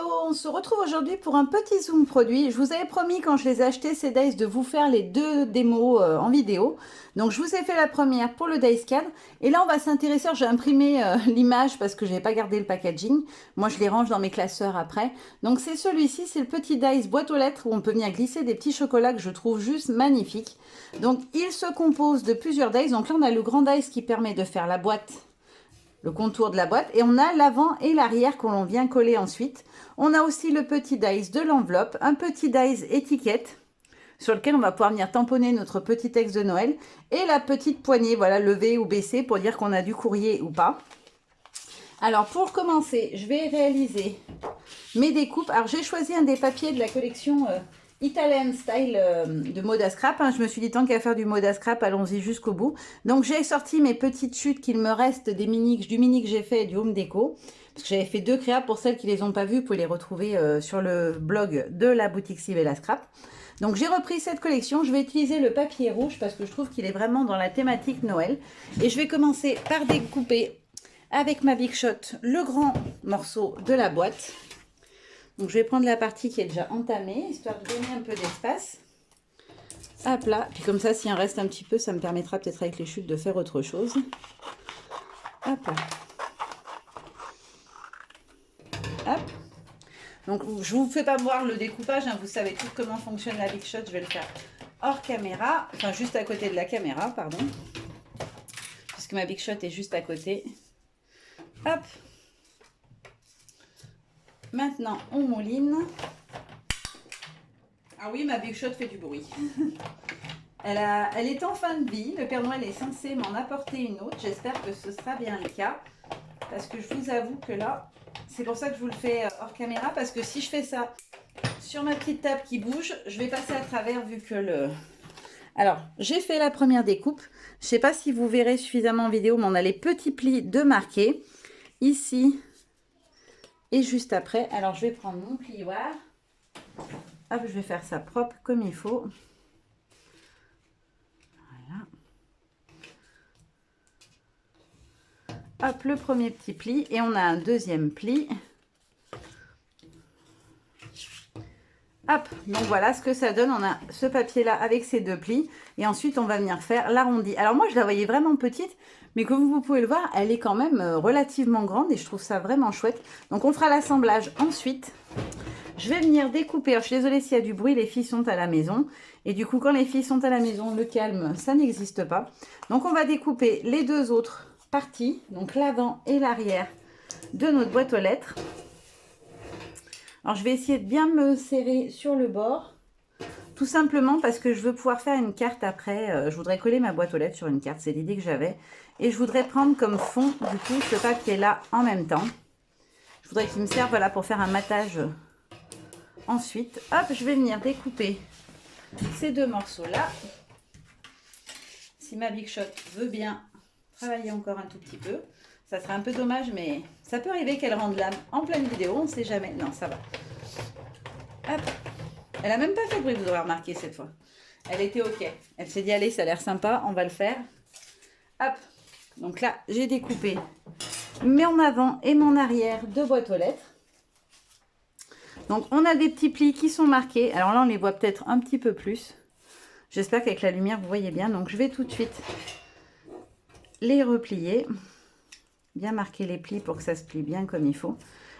on se retrouve aujourd'hui pour un petit zoom produit. Je vous avais promis quand je les ai achetés ces dies de vous faire les deux démos en vidéo. Donc je vous ai fait la première pour le dice cadre et là on va s'intéresser, j'ai imprimé l'image parce que je n'avais pas gardé le packaging. Moi je les range dans mes classeurs après. Donc c'est celui-ci, c'est le petit dice boîte aux lettres où on peut venir glisser des petits chocolats que je trouve juste magnifiques. Donc il se compose de plusieurs dice. Donc là on a le grand dice qui permet de faire la boîte, le contour de la boîte, et on a l'avant et l'arrière qu'on vient coller ensuite. On a aussi le petit dice de l'enveloppe, un petit dice étiquette sur lequel on va pouvoir venir tamponner notre petit texte de Noël, et la petite poignée, voilà, levée ou baissée pour dire qu'on a du courrier ou pas. Alors pour commencer, je vais réaliser mes découpes. Alors j'ai choisi un des papiers de la collection Italian Style de Moda Scrap. Je me suis dit, tant qu'à faire du Moda Scrap, allons-y jusqu'au bout. Donc j'ai sorti mes petites chutes qu'il me reste du mini que j'ai fait et du Home Déco. Parce que j'avais fait deux créas. Pour celles qui ne les ont pas vues, vous pouvez les retrouver sur le blog de la boutique Sibella Scrap. Donc j'ai repris cette collection. Je vais utiliser le papier rouge parce que je trouve qu'il est vraiment dans la thématique Noël. Et je vais commencer par découper avec ma Big Shot le grand morceau de la boîte. Donc je vais prendre la partie qui est déjà entamée, histoire de donner un peu d'espace. Hop là, puis comme ça, s'il en reste un petit peu, ça me permettra peut-être avec les chutes de faire autre chose. Hop là. Hop. Donc je ne vous fais pas voir le découpage, vous savez tout comment fonctionne la Big Shot, je vais le faire hors caméra, enfin juste à côté de la caméra, pardon. Puisque ma Big Shot est juste à côté. Hop. Maintenant, on mouline. Ah oui, ma Big Shot fait du bruit. Elle est en fin de vie. Le Père Noël est censé m'en apporter une autre. J'espère que ce sera bien le cas. Parce que je vous avoue que là, c'est pour ça que je vous le fais hors caméra. Parce que si je fais ça sur ma petite table qui bouge, je vais passer à travers vu que le... Alors, j'ai fait la première découpe. Je ne sais pas si vous verrez suffisamment en vidéo, mais on a les petits plis de marquer. Ici... Et juste après, alors je vais prendre mon plioir. Hop, je vais faire ça propre comme il faut. Voilà. Hop, le premier petit pli. Et on a un deuxième pli. Hop, donc voilà ce que ça donne. On a ce papier-là avec ces deux plis. Et ensuite, on va venir faire l'arrondi. Alors moi, je la voyais vraiment petite. Mais comme vous pouvez le voir, elle est quand même relativement grande. Et je trouve ça vraiment chouette. Donc on fera l'assemblage ensuite. Je vais venir découper. Alors, je suis désolée s'il y a du bruit. Les filles sont à la maison. Et du coup, quand les filles sont à la maison, le calme, ça n'existe pas. Donc on va découper les deux autres parties. Donc l'avant et l'arrière de notre boîte aux lettres. Alors, je vais essayer de bien me serrer sur le bord, tout simplement parce que je veux pouvoir faire une carte après. Je voudrais coller ma boîte aux lettres sur une carte, c'est l'idée que j'avais. Et je voudrais prendre comme fond, du coup, ce papier-là en même temps. Je voudrais qu'il me serve, voilà, pour faire un matage ensuite. Hop, je vais venir découper ces deux morceaux-là. Si ma Big Shot veut bien travailler encore un tout petit peu. Ça serait un peu dommage, mais ça peut arriver qu'elle rende l'âme en pleine vidéo. On ne sait jamais. Non, ça va. Hop. Elle n'a même pas fait de bruit, vous aurez remarqué cette fois. Elle était OK. Elle s'est dit, allez, ça a l'air sympa, on va le faire. Hop. Donc là, j'ai découpé mon avant et mon arrière de boîte aux lettres. Donc, on a des petits plis qui sont marqués. Alors là, on les voit peut-être un petit peu plus. J'espère qu'avec la lumière, vous voyez bien. Donc, je vais tout de suite les replier. Bien marquer les plis pour que ça se plie bien comme il faut.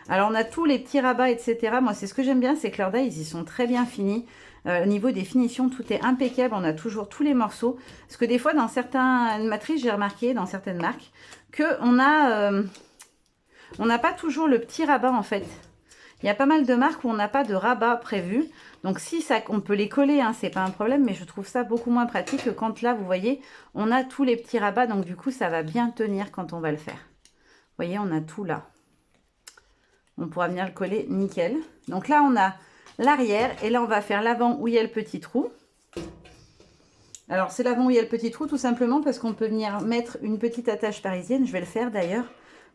Alors on a tous les petits rabats, etc. Moi c'est ce que j'aime bien, c'est que leurs dies, ils y sont très bien finis. Au niveau des finitions, tout est impeccable. On a toujours tous les morceaux. Parce que des fois, dans certaines matrices, j'ai remarqué, dans certaines marques, qu'on a, on n'a pas toujours le petit rabat en fait. Il y a pas mal de marques où on n'a pas de rabat prévu. Donc si ça, on peut les coller, hein, c'est pas un problème, mais je trouve ça beaucoup moins pratique que quand là, vous voyez, on a tous les petits rabats. Donc du coup, ça va bien tenir quand on va le faire. Vous voyez, on a tout là. On pourra venir le coller nickel. Donc là, on a l'arrière. Et là, on va faire l'avant où il y a le petit trou. Alors, c'est l'avant où il y a le petit trou, tout simplement parce qu'on peut venir mettre une petite attache parisienne. Je vais le faire d'ailleurs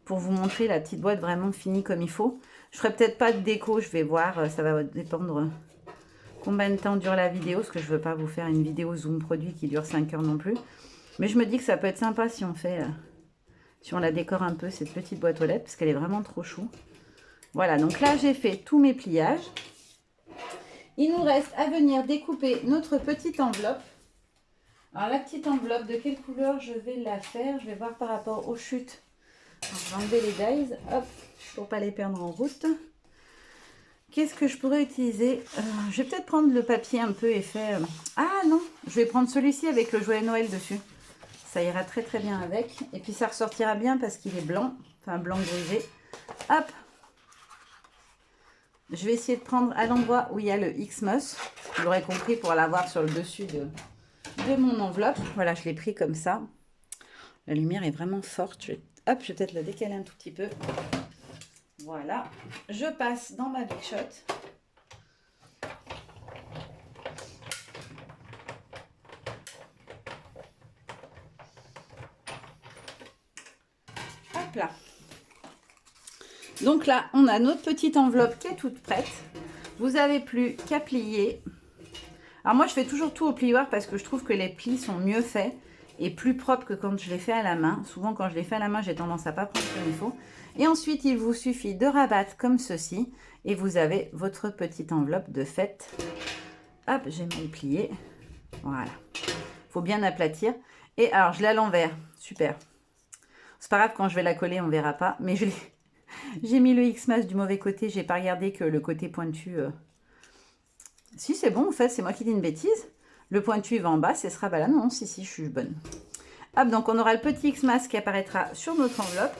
pour vous montrer la petite boîte vraiment finie comme il faut. Je ferai peut-être pas de déco, je vais voir. Ça va dépendre combien de temps dure la vidéo. Parce que je ne veux pas vous faire une vidéo zoom produit qui dure 5 heures non plus. Mais je me dis que ça peut être sympa si on fait... si on la décore un peu, cette petite boîte aux lettres, parce qu'elle est vraiment trop chou. Vous Voilà, donc là, j'ai fait tous mes pliages. Il nous reste à venir découper notre petite enveloppe. Alors, la petite enveloppe, de quelle couleur je vais la faire? Je vais voir par rapport aux chutes. Alors, je vais enlever les dies, hop, pour ne pas les perdre en route. Qu'est-ce que je pourrais utiliser? Je vais peut-être prendre le papier un peu effet. Ah non, je vais prendre celui-ci avec le joyeux Noël dessus. Ça ira très très bien avec. Et puis ça ressortira bien parce qu'il est blanc, enfin blanc grisé. Hop. Je vais essayer de prendre à l'endroit où il y a le Xmas. Vous l'aurez compris pour l'avoir sur le dessus de mon enveloppe. Voilà, je l'ai pris comme ça. La lumière est vraiment forte. Hop, je vais peut-être la décaler un tout petit peu. Voilà, je passe dans ma Big Shot. Hop là. Donc là, on a notre petite enveloppe qui est toute prête. Vous n'avez plus qu'à plier. Alors moi, je fais toujours tout au plioir parce que je trouve que les plis sont mieux faits et plus propres que quand je les fais à la main. Souvent, quand je les fais à la main, j'ai tendance à ne pas prendre comme il faut. Et ensuite, il vous suffit de rabattre comme ceci. Et vous avez votre petite enveloppe de fête. Hop, j'ai mal plié. Voilà. Il faut bien aplatir. Et alors, je l'ai à l'envers. Super. C'est pas grave, quand je vais la coller, on ne verra pas. Mais j'ai mis le Xmas du mauvais côté. J'ai pas regardé que le côté pointu... Si, c'est bon, en fait, c'est moi qui dis une bêtise. Le pointu, il va en bas, ce sera... Bah là, non, si, je suis bonne. Hop, donc on aura le petit Xmas qui apparaîtra sur notre enveloppe.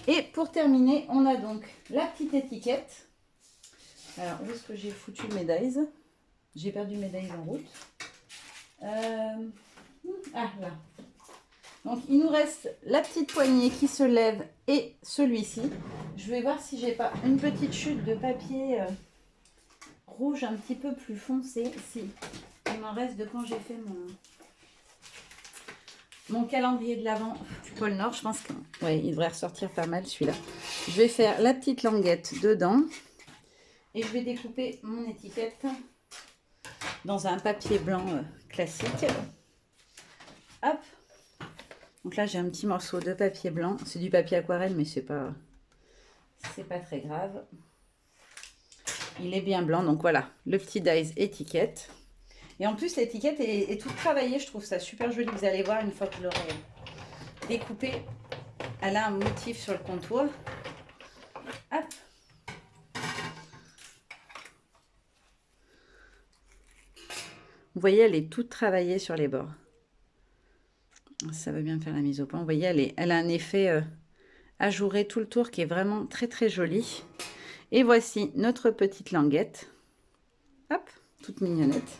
Et pour terminer, on a donc la petite étiquette. Alors, où est-ce que j'ai foutu mes dies? J'ai perdu mes dies en route. Ah, là. Donc, il nous reste la petite poignée qui se lève et celui-ci. Je vais voir si j'ai pas une petite chute de papier rouge un petit peu plus foncé. Si, il m'en reste de quand j'ai fait mon calendrier de l'Avent du pôle Nord. Je pense qu'il ouais, il devrait ressortir pas mal celui-là. Je vais faire la petite languette dedans. Et je vais découper mon étiquette dans un papier blanc classique. Hop. Donc là, j'ai un petit morceau de papier blanc. C'est du papier aquarelle, mais c'est pas très grave. Il est bien blanc. Donc voilà, le petit dies étiquette. Et en plus, l'étiquette est toute travaillée. Je trouve ça super joli. Vous allez voir une fois que je l'aurai découpée. Elle a un motif sur le contour. Hop. Vous voyez, elle est toute travaillée sur les bords. Ça veut bien faire la mise au point. Vous voyez, elle a un effet ajouré tout le tour qui est vraiment très très joli. Et voici notre petite languette. Hop, toute mignonnette.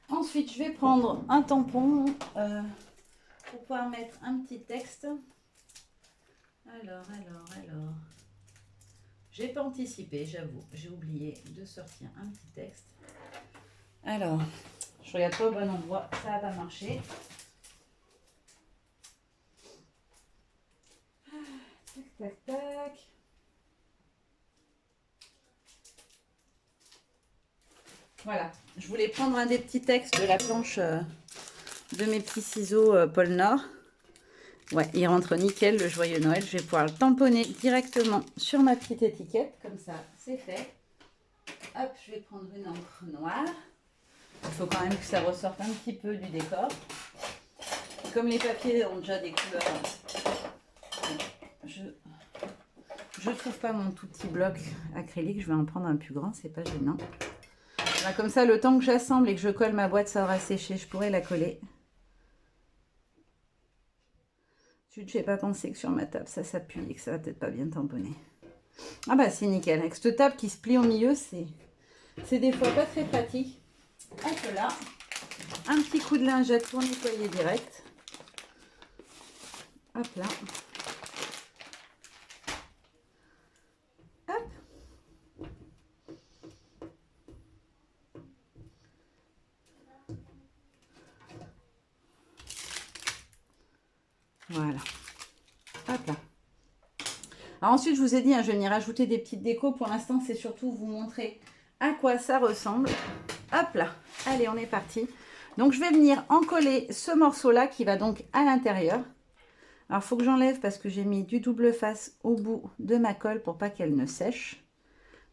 Ensuite, je vais prendre un tampon pour pouvoir mettre un petit texte. Alors. J'ai pas anticipé, j'avoue. J'ai oublié de sortir un petit texte. Alors, je regarde pas au bon endroit, ça va pas marcher. Tac. Voilà, je voulais prendre un des petits textes de la planche de mes petits ciseaux pôle Nord. Ouais, il rentre nickel, le joyeux Noël. Je vais pouvoir le tamponner directement sur ma petite étiquette. Comme ça, c'est fait. Hop, je vais prendre une encre noire. Il faut quand même que ça ressorte un petit peu du décor. Comme les papiers ont déjà des couleurs, je trouve pas mon tout petit bloc acrylique. Je vais en prendre un plus grand, c'est pas gênant. Voilà, comme ça, le temps que j'assemble et que je colle ma boîte, ça aura séché. Je pourrais la coller. Je n'ai pas pensé que sur ma table, ça s'appuie et que ça va peut-être pas bien tamponner. Ah bah c'est nickel. Avec cette table qui se plie au milieu, c'est des fois pas très pratique. Hop là. Un petit coup de lingette pour nettoyer direct. Hop là. Hop. Voilà. Hop là. Alors ensuite, je vous ai dit, hein, je vais venir rajouter des petites décos. Pour l'instant, c'est surtout vous montrer à quoi ça ressemble. Hop là. Allez, on est parti. Donc, je vais venir encoller ce morceau-là qui va donc à l'intérieur. Alors, il faut que j'enlève parce que j'ai mis du double face au bout de ma colle pour pas qu'elle ne sèche.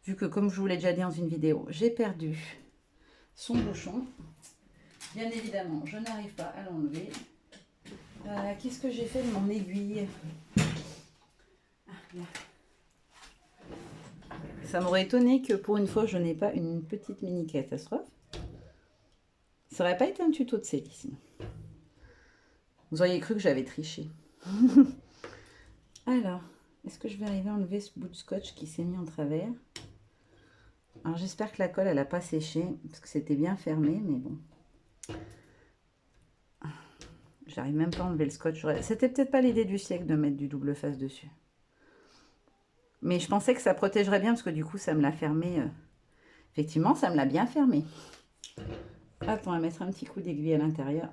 Vu que, comme je vous l'ai déjà dit dans une vidéo, j'ai perdu son bouchon. Bien évidemment, je n'arrive pas à l'enlever. Qu'est-ce que j'ai fait de mon aiguille? Ça m'aurait étonné que pour une fois, je n'ai pas une petite mini catastrophe. Ça n'aurait pas été un tuto de Céline. Vous auriez cru que j'avais triché. Alors, est-ce que je vais arriver à enlever ce bout de scotch qui s'est mis en travers? Alors, j'espère que la colle, elle n'a pas séché, parce que c'était bien fermé, mais bon. J'arrive même pas à enlever le scotch. C'était peut-être pas l'idée du siècle de mettre du double face dessus. Mais je pensais que ça protégerait bien, parce que du coup, ça me l'a fermé. Effectivement, ça me l'a bien fermé. Hop, on va mettre un petit coup d'aiguille à l'intérieur.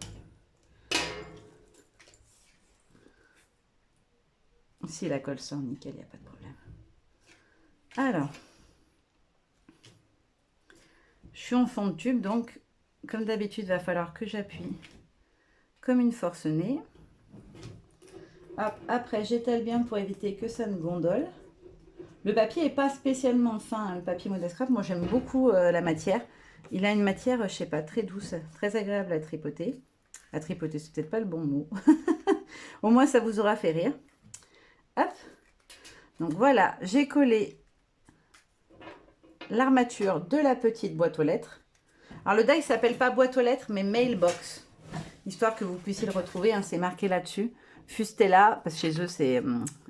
Si la colle sort, nickel, il n'y a pas de problème. Alors, je suis en fond de tube, donc comme d'habitude, il va falloir que j'appuie comme une forcenée. Hop, après, j'étale bien pour éviter que ça ne gondole. Le papier n'est pas spéciaement fin, le papier Modescrap. Moi, j'aime beaucoup la matière. Il a une matière, je sais pas, très douce, très agréable à tripoter. À tripoter, c'est peut-être pas le bon mot. Au moins, ça vous aura fait rire. Hop. Donc voilà, j'ai collé l'armature de la petite boîte aux lettres. Alors le die s'appelle pas boîte aux lettres, mais mailbox. Histoire que vous puissiez le retrouver, hein, c'est marqué là-dessus. Fustella, parce que chez eux, c'est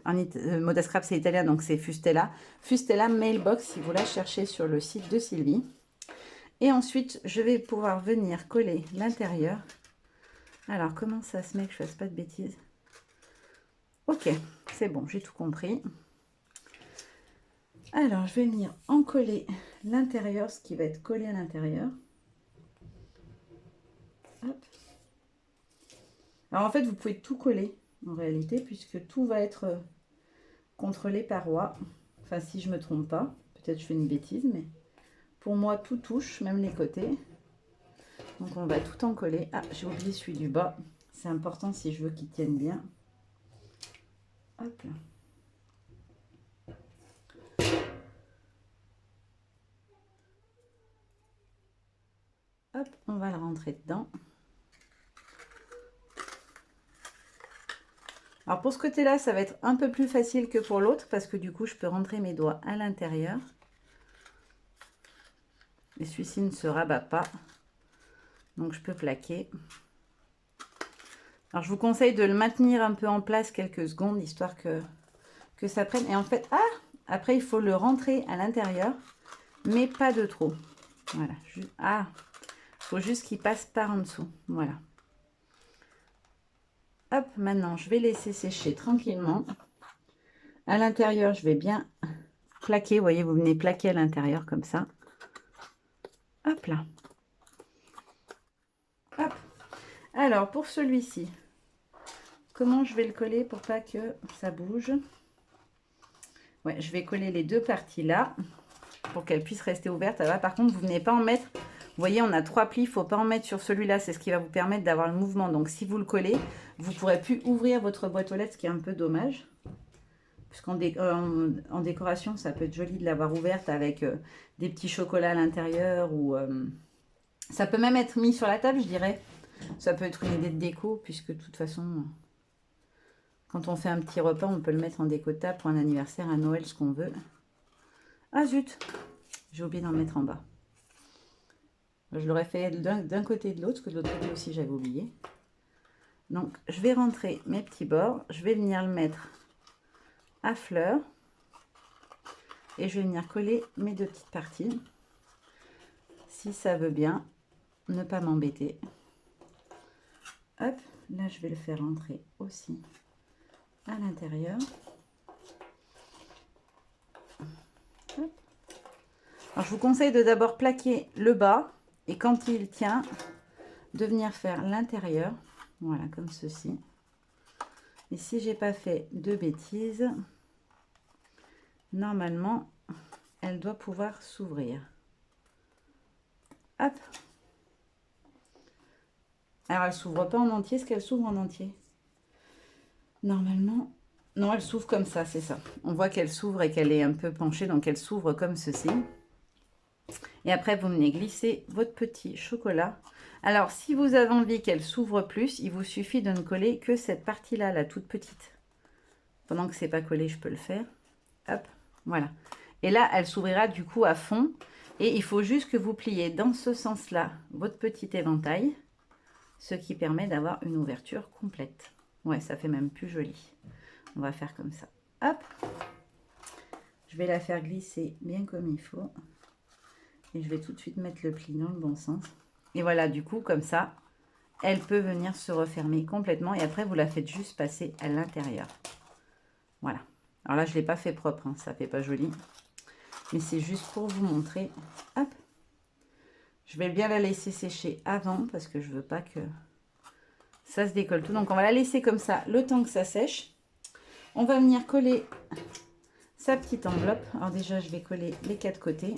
Modescrap, c'est italien, donc c'est Fustella. Fustella Mailbox, si vous la cherchez sur le site de Sylvie. Et ensuite, je vais pouvoir venir coller l'intérieur. Alors, comment ça se met que je fasse pas de bêtises? Ok, c'est bon, j'ai tout compris. Alors, je vais venir en coller l'intérieur, ce qui va être collé à l'intérieur. Alors, en fait, vous pouvez tout coller, en réalité, puisque tout va être contre les parois. Enfin, si je ne me trompe pas. Peut-être je fais une bêtise, mais pour moi, tout touche, même les côtés. Donc, on va tout en coller. Ah, j'ai oublié celui du bas. C'est important si je veux qu'il tienne bien. Hop là. Hop, on va le rentrer dedans. Alors pour ce côté-là, ça va être un peu plus facile que pour l'autre parce que du coup, je peux rentrer mes doigts à l'intérieur. Et celui-ci ne se rabat pas. Donc je peux plaquer. Alors je vous conseille de le maintenir un peu en place quelques secondes, histoire que ça prenne. Et en fait, après il faut le rentrer à l'intérieur, mais pas de trop. Voilà. Il faut juste qu'il passe par en dessous. Voilà. Hop, maintenant je vais laisser sécher tranquillement. À l'intérieur, je vais bien plaquer. Vous voyez, vous venez plaquer à l'intérieur comme ça. Hop là. Hop. Alors, pour celui-ci, comment je vais le coller pour pas que ça bouge? Ouais, je vais coller les deux parties là pour qu'elles puissent rester ouvertes. Là, par contre, vous venez pas en mettre. Vous voyez, on a 3 plis. Il ne faut pas en mettre sur celui-là. C'est ce qui va vous permettre d'avoir le mouvement. Donc, si vous le collez, vous ne pourrez plus ouvrir votre boîte aux lettres, ce qui est un peu dommage. Puisqu'en en décoration, ça peut être joli de l'avoir ouverte avec des petits chocolats à l'intérieur. Ou ça peut même être mis sur la table, je dirais. Ça peut être une idée de déco, puisque de toute façon, quand on fait un petit repas, on peut le mettre en déco de table pour un anniversaire, à Noël, ce qu'on veut. Ah zut, j'ai oublié d'en mettre en bas. Je l'aurais fait d'un côté et de l'autre, parce que de l'autre côté aussi, j'avais oublié. Donc, je vais rentrer mes petits bords. Je vais venir le mettre à fleurs. Et je vais venir coller mes deux petites parties. Si ça veut bien, ne pas m'embêter. Hop, là, je vais le faire rentrer aussi à l'intérieur. Alors, je vous conseille de d'abord plaquer le bas et quand il tient, de venir faire l'intérieur. Voilà, comme ceci. Et si j'ai pas fait de bêtises, normalement, elle doit pouvoir s'ouvrir. Hop. Alors, elle s'ouvre pas en entier. Est-ce qu'elle s'ouvre en entier? Normalement, non, elle s'ouvre comme ça, c'est ça. On voit qu'elle s'ouvre et qu'elle est un peu penchée, donc elle s'ouvre comme ceci. Et après, vous venez glisser votre petit chocolat. Alors, si vous avez envie qu'elle s'ouvre plus, il vous suffit de ne coller que cette partie-là, la toute petite. Pendant que c'est pas collé, je peux le faire. Hop, voilà. Et là, elle s'ouvrira du coup à fond. Et il faut juste que vous pliez dans ce sens-là votre petit éventail, ce qui permet d'avoir une ouverture complète. Ouais, ça fait même plus joli. On va faire comme ça. Hop. Je vais la faire glisser bien comme il faut. Et je vais tout de suite mettre le pli dans le bon sens. Et voilà, du coup, comme ça, elle peut venir se refermer complètement. Et après, vous la faites juste passer à l'intérieur. Voilà. Alors là, je ne l'ai pas fait propre, hein, ça ne fait pas joli. Mais c'est juste pour vous montrer. Hop. Je vais bien la laisser sécher avant parce que je ne veux pas que ça se décolle tout. Donc, on va la laisser comme ça le temps que ça sèche. On va venir coller sa petite enveloppe. Alors déjà, je vais coller les 4 côtés.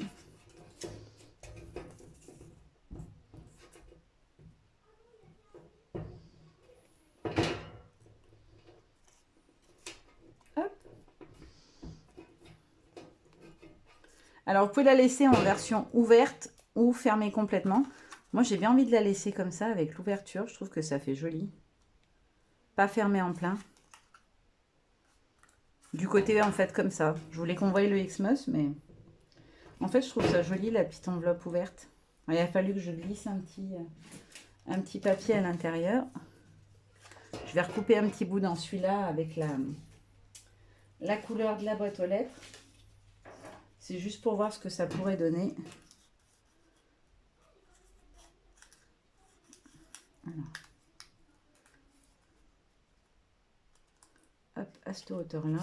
Hop. Alors, vous pouvez la laisser en version ouverte ou fermée complètement. Moi, j'ai bien envie de la laisser comme ça avec l'ouverture. Je trouve que ça fait joli. Pas fermée en plein. Du côté, en fait, comme ça. Je voulais qu'on voie le Xmas, mais en fait, je trouve ça joli, la petite enveloppe ouverte. Il a fallu que je glisse un petit papier à l'intérieur. Je vais recouper un petit bout dans celui-là avec la couleur de la boîte aux lettres. C'est juste pour voir ce que ça pourrait donner. Alors. Hop, à cette hauteur-là.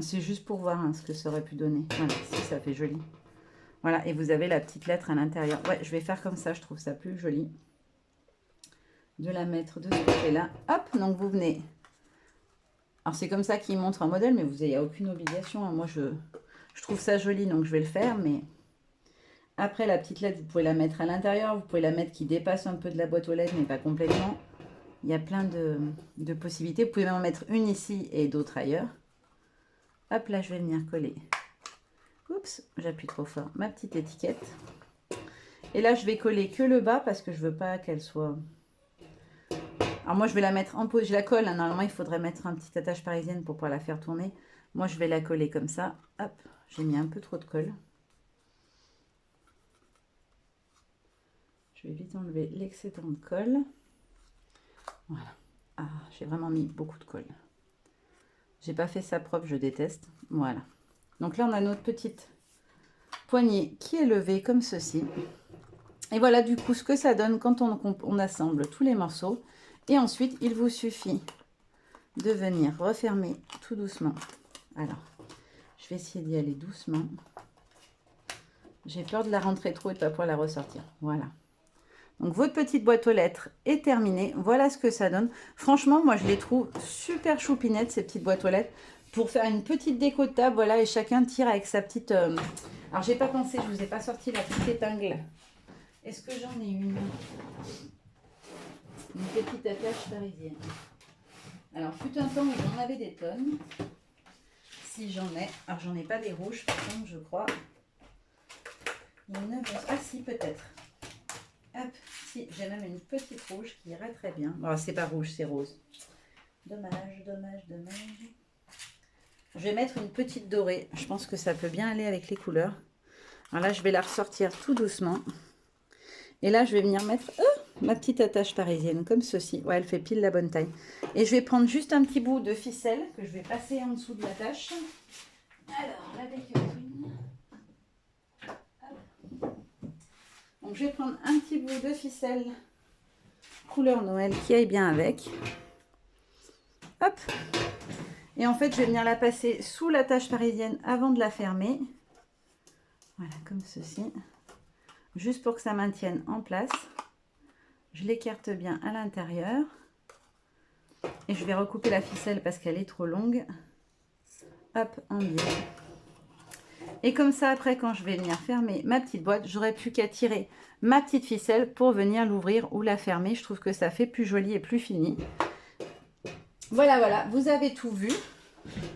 C'est juste pour voir hein, ce que ça aurait pu donner. Voilà, si ça fait joli. Voilà, et vous avez la petite lettre à l'intérieur. Ouais, je vais faire comme ça, je trouve ça plus joli. De la mettre de ce côté-là. Hop, donc vous venez. Alors c'est comme ça qu'il montre un modèle, mais il n'y a aucune obligation. Hein. Moi, je trouve ça joli, donc je vais le faire. Mais après, la petite lettre, vous pouvez la mettre à l'intérieur. Vous pouvez la mettre qui dépasse un peu de la boîte aux lettres, mais pas complètement. Il y a plein de possibilités. Vous pouvez même en mettre une ici et d'autres ailleurs. Hop, là, je vais venir coller. Oups, j'appuie trop fort. Ma petite étiquette. Et là, je vais coller que le bas parce que je veux pas qu'elle soit... Alors moi, je vais la mettre en pause. Je la colle. Hein. Normalement, il faudrait mettre un petit attache parisienne pour pouvoir la faire tourner. Moi, je vais la coller comme ça. Hop, j'ai mis un peu trop de colle. Je vais vite enlever l'excédent de colle. Voilà. Ah, j'ai vraiment mis beaucoup de colle. J'ai pas fait ça propre, je déteste. Voilà. Donc là, on a notre petite poignée qui est levée comme ceci. Et voilà du coup ce que ça donne quand on assemble tous les morceaux. Et ensuite, il vous suffit de venir refermer tout doucement. Alors, je vais essayer d'y aller doucement. J'ai peur de la rentrer trop et de ne pas pouvoir la ressortir. Voilà. Donc, votre petite boîte aux lettres est terminée. Voilà ce que ça donne. Franchement, moi, je les trouve super choupinettes, ces petites boîtes aux lettres. Pour faire une petite déco de table, voilà, et chacun tire avec sa petite... Alors, j'ai pas pensé, je vous ai pas sorti la petite épingle. Est-ce que j'en ai une petite attache parisienne. Alors, fut un temps où j'en avais des tonnes. Si j'en ai. Alors, j'en ai pas des rouges, par contre, je crois. Ah, si, peut-être. Hop, si, j'ai même une petite rouge qui irait très bien. Bon, c'est pas rouge, c'est rose. Dommage, dommage, dommage. Je vais mettre une petite dorée. Je pense que ça peut bien aller avec les couleurs. Alors là, je vais la ressortir tout doucement. Et là, je vais venir mettre ma petite attache parisienne, comme ceci. Ouais, elle fait pile la bonne taille. Et je vais prendre juste un petit bout de ficelle que je vais passer en dessous de l'attache. Alors, la décueillette. Donc, je vais prendre un petit bout de ficelle couleur Noël qui aille bien avec. Hop. Et en fait, je vais venir la passer sous l'attache parisienne avant de la fermer. Voilà, comme ceci. Juste pour que ça maintienne en place. Je l'écarte bien à l'intérieur. Et je vais recouper la ficelle parce qu'elle est trop longue. Hop, en biais. Et comme ça, après, quand je vais venir fermer ma petite boîte, j'aurai plus qu'à tirer ma petite ficelle pour venir l'ouvrir ou la fermer. Je trouve que ça fait plus joli et plus fini. Voilà, voilà, vous avez tout vu.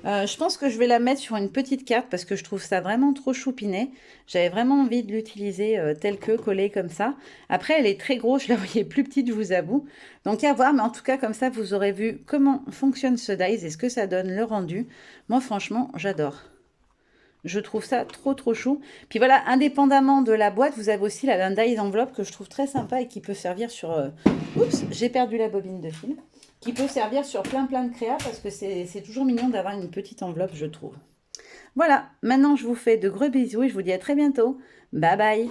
Je pense que je vais la mettre sur une petite carte parce que je trouve ça vraiment trop choupinet. J'avais vraiment envie de l'utiliser telle que collée comme ça. Après, elle est très grosse, je la voyais plus petite, je vous avoue. Donc à voir, mais en tout cas, comme ça, vous aurez vu comment fonctionne ce dies et ce que ça donne le rendu. Moi, franchement, j'adore. Je trouve ça trop trop chou. Puis voilà, indépendamment de la boîte, vous avez aussi la dies enveloppe que je trouve très sympa et qui peut servir sur... Oups, j'ai perdu la bobine de fil. Qui peut servir sur plein plein de créas parce que c'est toujours mignon d'avoir une petite enveloppe, je trouve. Voilà, maintenant je vous fais de gros bisous et je vous dis à très bientôt. Bye bye.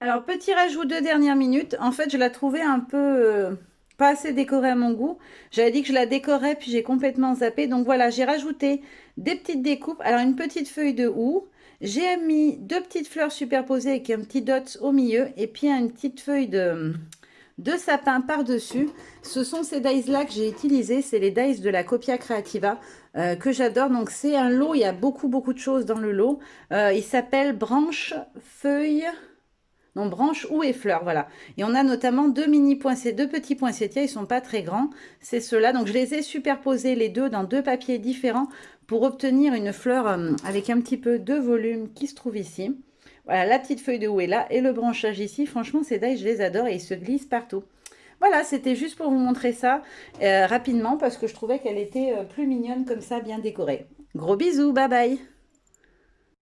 Alors, petit rajout de dernière minute. En fait, je la trouvais un peu pas assez décorée à mon goût. J'avais dit que je la décorais, puis j'ai complètement zappé. Donc voilà, j'ai rajouté des petites découpes. Alors, une petite feuille de houx. J'ai mis deux petites fleurs superposées avec un petit dot au milieu. Et puis une petite feuille de sapin par-dessus. Ce sont ces dies-là que j'ai utilisés. C'est les dies de la Copia Creativa que j'adore. Donc, c'est un lot. Il y a beaucoup, beaucoup de choses dans le lot. Il s'appelle branche, feuille... Non, branche, houx et fleurs, voilà. Et on a notamment deux petits poinsettias, ils sont pas très grands, c'est ceux-là. Donc je les ai superposés les deux dans deux papiers différents pour obtenir une fleur avec un petit peu de volume qui se trouve ici. Voilà, la petite feuille de houx est là et le branchage ici. Franchement, ces dies, je les adore et ils se glissent partout. Voilà, c'était juste pour vous montrer ça rapidement parce que je trouvais qu'elle était plus mignonne comme ça, bien décorée. Gros bisous, bye bye!